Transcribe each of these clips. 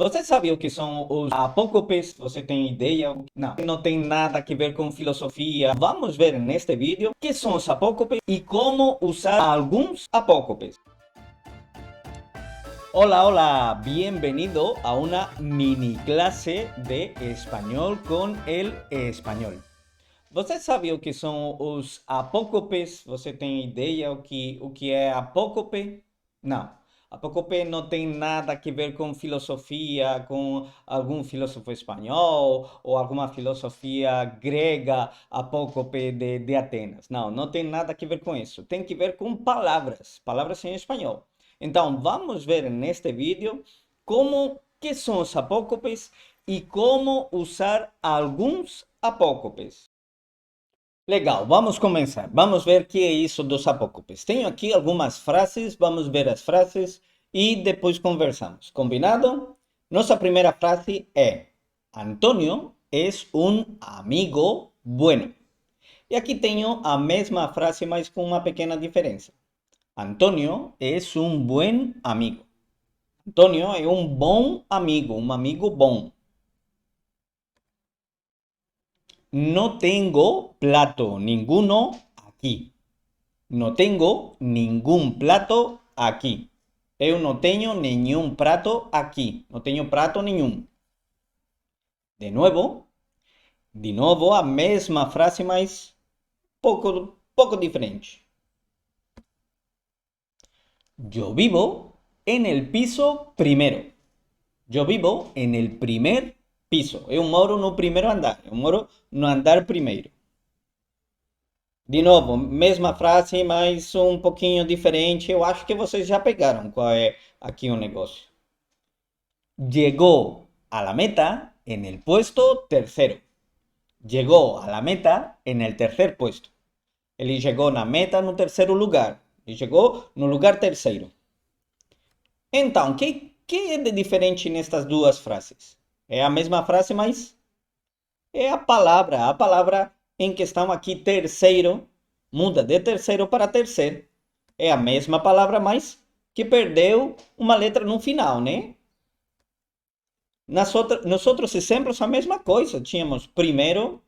Você sabe o que são os apócopes? Você tem ideia? Não, não tem nada a ver com filosofia. Vamos ver neste vídeo o que são os apócopes e como usar alguns apócopes. Hola, hola, bienvenido a una mini clase de español con el español. Você sabe o que são os apócopes? Você tem ideia o que é apócope? Não. Apócope não tem nada a ver com filosofia, com algum filósofo espanhol ou alguma filosofia grega, apócope de Atenas. Não, não tem nada a ver com isso. Tem que ver com palavras, palavras em espanhol. Então, vamos ver neste vídeo como que são os apócopes e como usar alguns apócopes. Legal, vamos começar. Vamos ver o que é isso dos apócopes. Tenho aqui algumas frases, vamos ver as frases e depois conversamos. Combinado? Nossa primeira frase é: Antonio es un amigo bueno. E aqui tenho a mesma frase, mas com uma pequena diferença. Antonio es un buen amigo. Antonio é um bom amigo, um amigo bom. No tengo plato ninguno aquí. No tengo ningún plato aqui. Eu não tenho nenhum prato aqui. Não tenho prato nenhum. De novo a mesma frase, mas pouco diferente. Yo vivo en el piso primero. Yo vivo en el primer piso. Eu moro no primeiro andar. Eu moro no andar primeiro. De novo, mesma frase, mas um pouquinho diferente. Eu acho que vocês já pegaram qual é aqui o negócio. Llegó a la meta en el puesto tercero. Llegó a la meta en el tercer puesto. Ele chegou na meta no terceiro lugar. Ele chegou no lugar terceiro. Então, que é de diferente nestas duas frases? É a mesma frase, mas é a palavra em questão aqui, terceiro, muda de terceiro para terceiro. É a mesma palavra, mas que perdeu uma letra no final, né? Nos outros exemplos, a mesma coisa. Tínhamos primeiro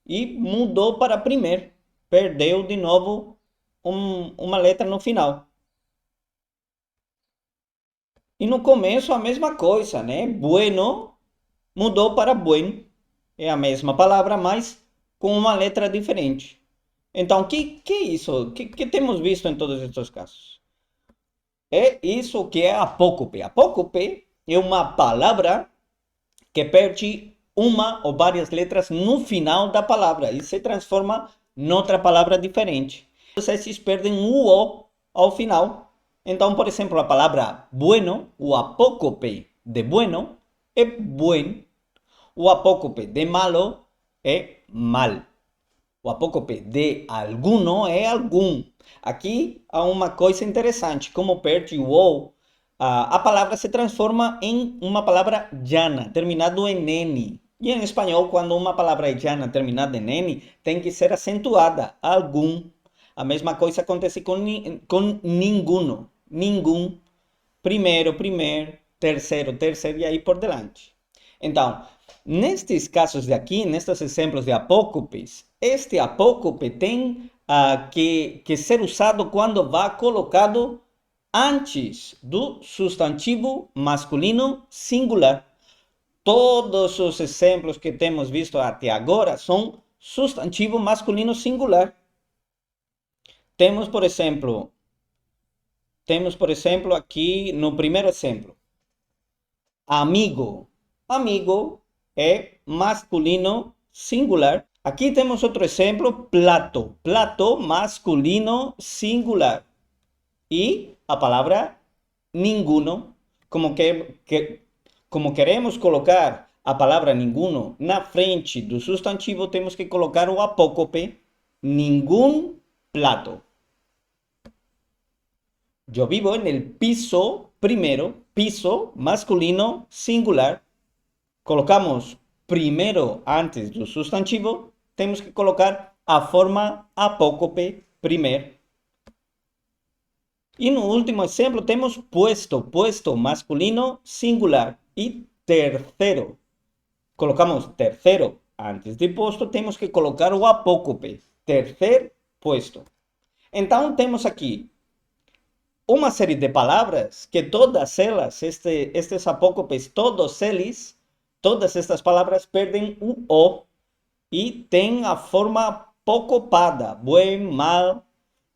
e mudou para primeiro. Perdeu de novo uma letra no final. E no começo, a mesma coisa, né? Bueno mudou para buen. É a mesma palavra, mas com uma letra diferente. Então, que é isso? Que temos visto em todos estes casos? É isso que é apócope. Apócope é uma palavra que perde uma ou várias letras no final da palavra e se transforma em outra palavra diferente. Vocês perdem o O ao final. Então, por exemplo, a palavra bueno, o apócope de bueno é buen. O apócope de malo é mal. O apócope de alguno é algum. Aqui há uma coisa interessante, como perde o O, a palavra se transforma em uma palavra llana, terminado em N. E em espanhol, quando uma palavra é llana, terminada em N, tem que ser acentuada, algum. A mesma coisa acontece com ninguno, nenhum, primeiro, terceiro, terceiro e aí por delante. Então, nestes casos de aqui, nestes exemplos de apócopes, este apócope tem que ser usado quando vá colocado antes do substantivo masculino singular. Todos os exemplos que temos visto até agora são substantivo masculino singular. Temos, por exemplo, aqui no primeiro exemplo, amigo. Amigo é masculino singular. Aqui temos outro exemplo, plato. Plato masculino singular. E a palavra ninguno. Como queremos colocar a palavra ninguno na frente do substantivo, temos que colocar o apócope ningún plato. Yo vivo en el piso primero, piso masculino singular. Colocamos primeiro antes do substantivo, temos que colocar a forma apócope primeiro. E no último exemplo temos puesto, puesto masculino singular. e terceiro. Colocamos terceiro antes de posto, temos que colocar o apócope. Terceiro posto. Então, temos aqui uma série de palavras que todas elas, estes apócopes, todos eles, todas estas palavras perdem o O e tem a forma pocopada, bem, mal.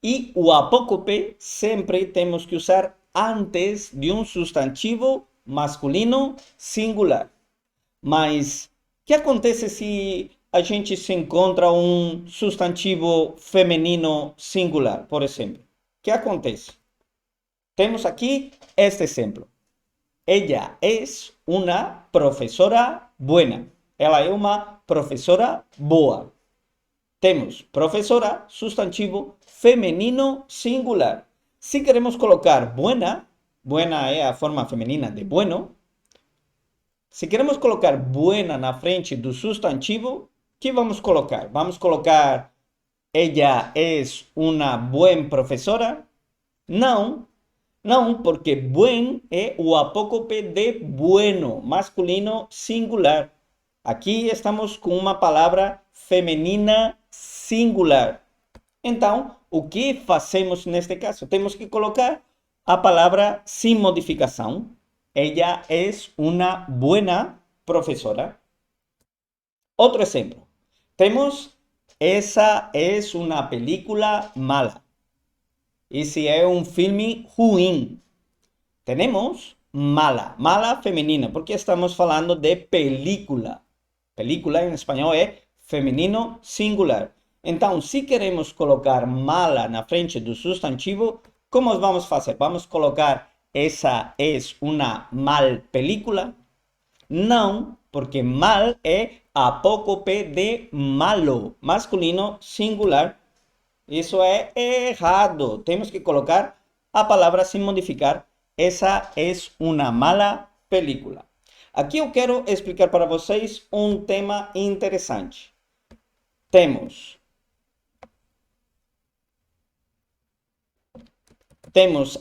E o apócope sempre temos que usar antes de um substantivo masculino singular. Mas o que acontece se a gente se encontra um substantivo feminino singular, por exemplo? O que acontece? Temos aqui este exemplo. Ella es una profesora buena. Ela é uma professora boa. Temos professora, substantivo feminino singular. Se queremos colocar buena, buena é a forma feminina de bueno. Se queremos colocar buena na frente do substantivo, o que vamos colocar? Vamos colocar ella es una buena professora? Não, não, porque buen é o apócope de bueno, masculino singular. Aqui estamos com uma palavra feminina singular. Então, o que fazemos neste caso? Temos que colocar a palavra sem modificação. Ella es una buena profesora. Outro exemplo. Temos, essa es una película mala. Esse é um filme ruim. Temos mala, mala feminina, porque estamos falando de película. Película em espanhol é feminino singular. Então, se queremos colocar mala na frente do substantivo, como vamos fazer? Vamos colocar essa é uma mal película? Não, porque mal é apócope de malo, masculino singular. Isso é errado. Temos que colocar a palavra sem modificar. Essa é uma mala película. Aqui eu quero explicar para vocês um tema interessante. Temos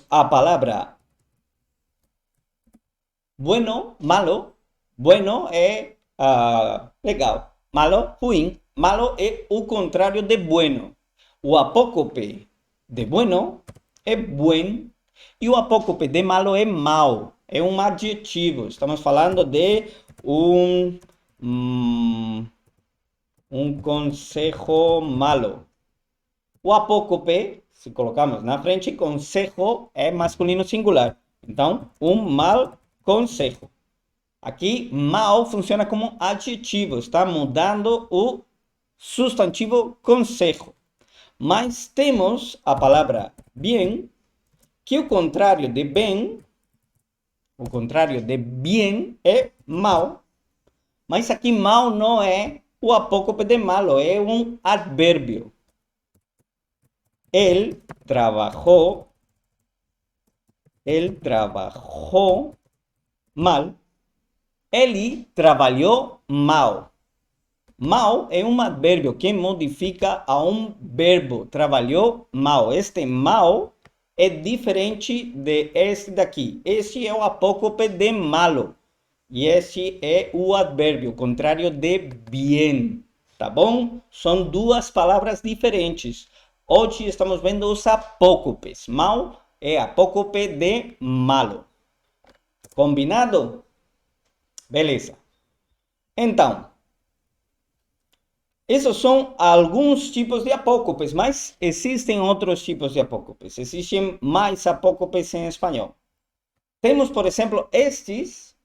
a palavra bueno, malo. Bueno é legal. Malo, ruim. Malo é o contrário de bueno. O apócope de bueno é buen e o apócope de malo é mal. É um adjetivo. Estamos falando de um consejo malo. O apócope, se colocamos na frente, consejo é masculino singular. Então, um mal consejo. Aqui, mal funciona como adjetivo. Está mudando o substantivo consejo. Mas temos a palavra bien, que o contrário de bem, o contrário de bien é mal. Mas aqui mal não é o apócope de malo, é um advérbio. Él trabajó mal. Ele trabalhou mal. Mal é um advérbio que modifica a um verbo. Trabalhou mal. Este mal é diferente de este daqui. Este é o apócope de malo. E esse é o advérbio, contrário de bien. Tá bom? São duas palavras diferentes. Hoje estamos vendo os apócopes. Mal é apócope de malo. Combinado? Beleza. Então, esses são alguns tipos de apócopes, mas existem outros tipos de apócopes. Existem mais apócopes em espanhol. Temos, por exemplo, esses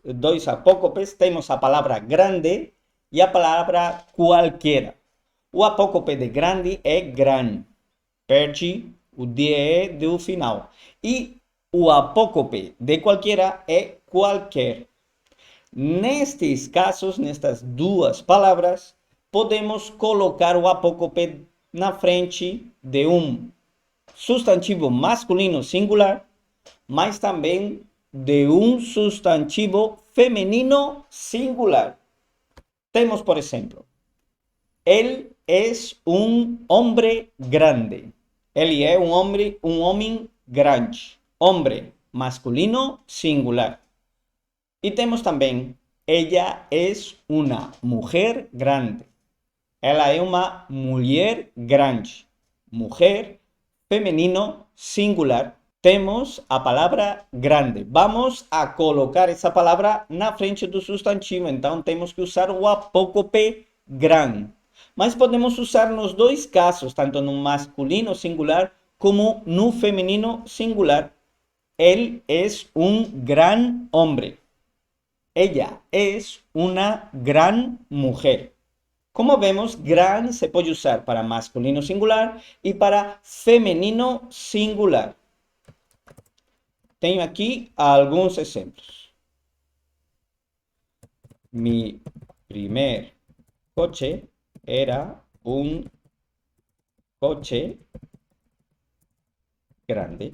dois apócopes. Temos a palavra grande e a palavra qualquer. O apócope de grande é gran. Perde o DE do final. E o apócope de qualquer é qualquer. Nestes casos, nestas duas palavras, podemos colocar o apócope na frente de um substantivo masculino singular, mas também de um substantivo feminino singular. Temos, por exemplo, él es un hombre grande. Ele é um homem grande. Hombre, masculino, singular. E temos também, ella es uma mulher grande. Ela é uma mulher grande. Mulher, feminino, singular. Temos a palavra grande. Vamos a colocar essa palavra na frente do substantivo. Então, temos que usar o apócope gran. Mas podemos usar nos dois casos, tanto no masculino singular como no feminino singular. Él es un gran hombre. Ella es una gran mujer. Como vemos, gran se puede usar para masculino singular y para femenino singular. Tengo aquí algunos ejemplos. Mi primer coche era un coche grande.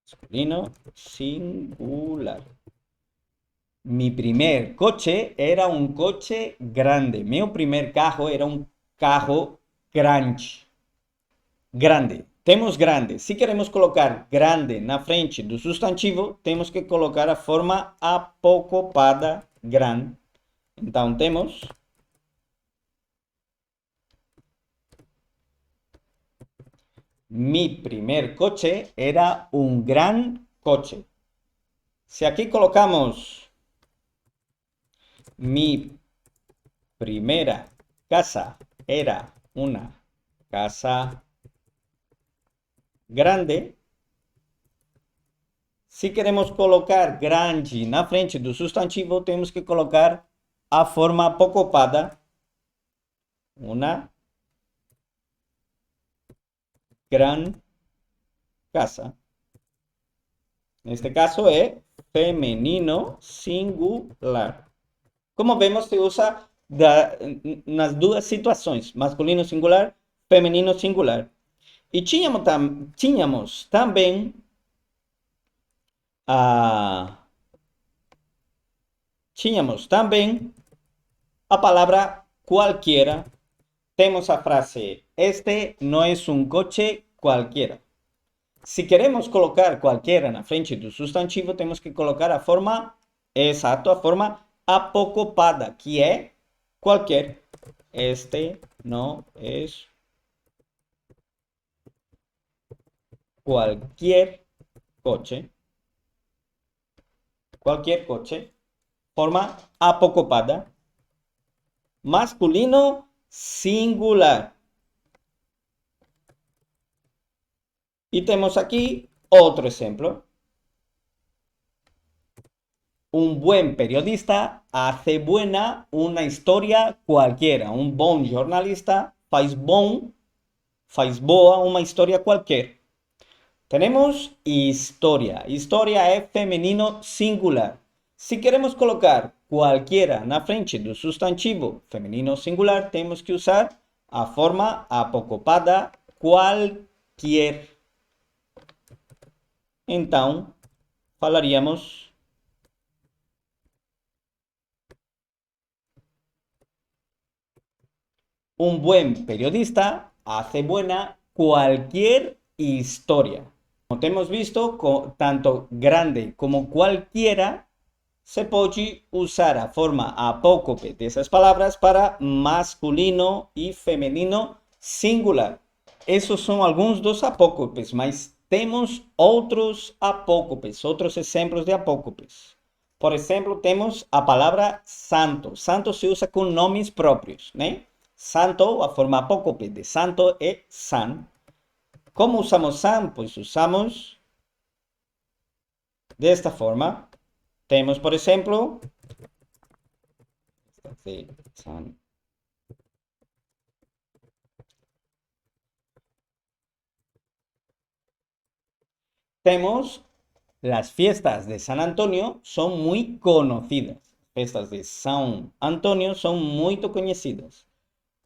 Masculino singular. Mi primer coche era un coche grande. Mi primer carro era un carro grande. Grande. Temos grande. Se queremos colocar grande na frente do substantivo, temos que colocar a forma apocopada gran. Então, temos mi primer coche era un gran coche. Se aqui colocamos mi primera casa era una casa grande. Se queremos colocar grande na frente do substantivo, temos que colocar a forma apocopada. Una gran casa. Neste caso é feminino singular. Como vemos, se usa nas duas situações, masculino singular, feminino singular. E tínhamos também a palavra cualquiera. Temos a frase, este no es un coche cualquiera. Se queremos colocar cualquiera na frente do substantivo, temos que colocar a forma, exato, a forma apocopada, que é qualquer. Este no es cualquier coche. Cualquier coche. Forma apocopada. Masculino singular. E temos aqui outro exemplo. Un buen periodista hace buena una historia cualquiera. Un bom jornalista faz boa uma história qualquer. Tenemos historia. Historia é feminino singular. Se queremos colocar cualquiera na frente do substantivo feminino singular, temos que usar a forma apocopada qualquer. Então, falaríamos un buen periodista hace buena cualquier historia. Como hemos visto, tanto grande como cualquiera se pode usar a forma apócope dessas palavras para masculino e feminino singular. Esses são alguns dos apócopes, mas temos outros apócopes, outros exemplos de apócopes. Por exemplo, temos a palavra santo. Santo se usa com nomes próprios, né? Santo, a forma apócope de santo é san. Como usamos san? Pois usamos desta forma. Temos, por exemplo, san. Temos las fiestas de San Antonio son muy conocidas. Las fiestas de San Antonio son muito conhecidas.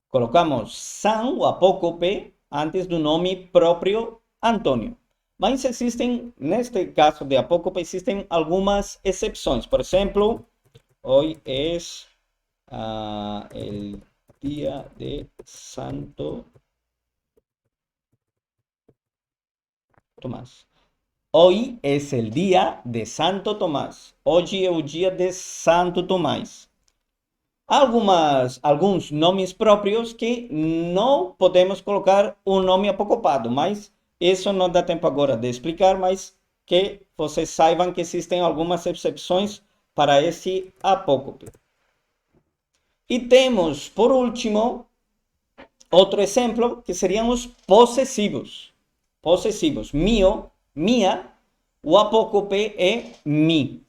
Colocamos San, o apócope, antes do nome próprio Antônio. Mas existem, neste caso de apócope, existem algumas exceções. Por exemplo, hoy es el día de Santo Tomás. Hoy es el día de Santo Tomás. Hoje é o dia de Santo Tomás. Alguns nomes próprios que não podemos colocar um nome apocopado, mas isso não dá tempo agora de explicar, mas que vocês saibam que existem algumas exceções para esse apócope. E temos, por último, outro exemplo, que seriam os possessivos. Possessivos. Mio, mia, o apócope é mi.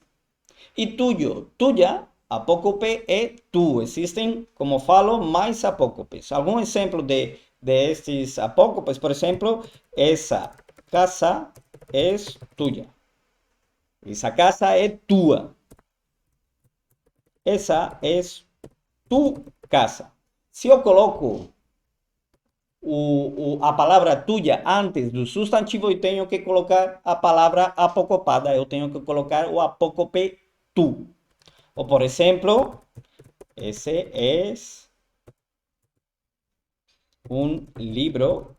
E tuyo, tuya, apócope é tu. Existem, como falo, mais apócopes. Algum exemplo de estes apócopes, por exemplo, essa casa é tuya. Essa casa é tua. Essa é tu casa. Se eu coloco a palavra tuya antes do substantivo, eu tenho que colocar a palavra apocopada. Eu tenho que colocar o apócope tu. O, por exemplo, ese es un libro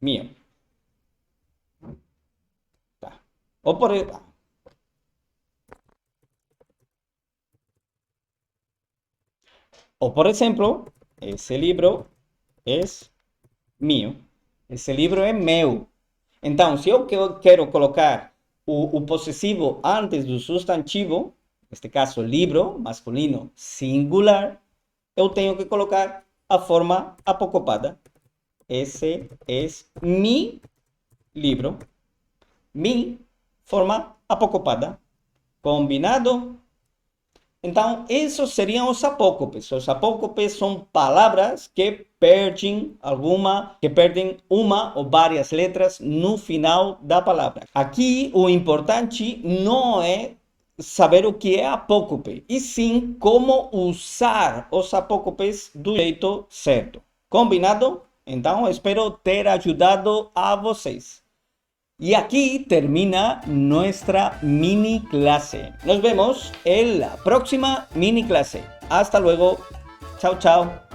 mío. O por ejemplo, ese libro es mío. Esse livro é meu. Então, se eu quero colocar o possessivo antes do substantivo, neste caso, livro, masculino, singular, eu tenho que colocar a forma apocopada. Esse é mi livro. Mi, forma apocopada. Combinado? Então, esses seriam os apócopes. Os apócopes são palavras que perdem uma ou várias letras no final da palavra. Aqui, o importante não é saber o que é apócope, e sim como usar os apócopes do jeito certo. Combinado? Então, espero ter ajudado a vocês. Y aquí termina nuestra mini clase. Nos vemos en la próxima mini clase. Hasta luego. Chao, chao.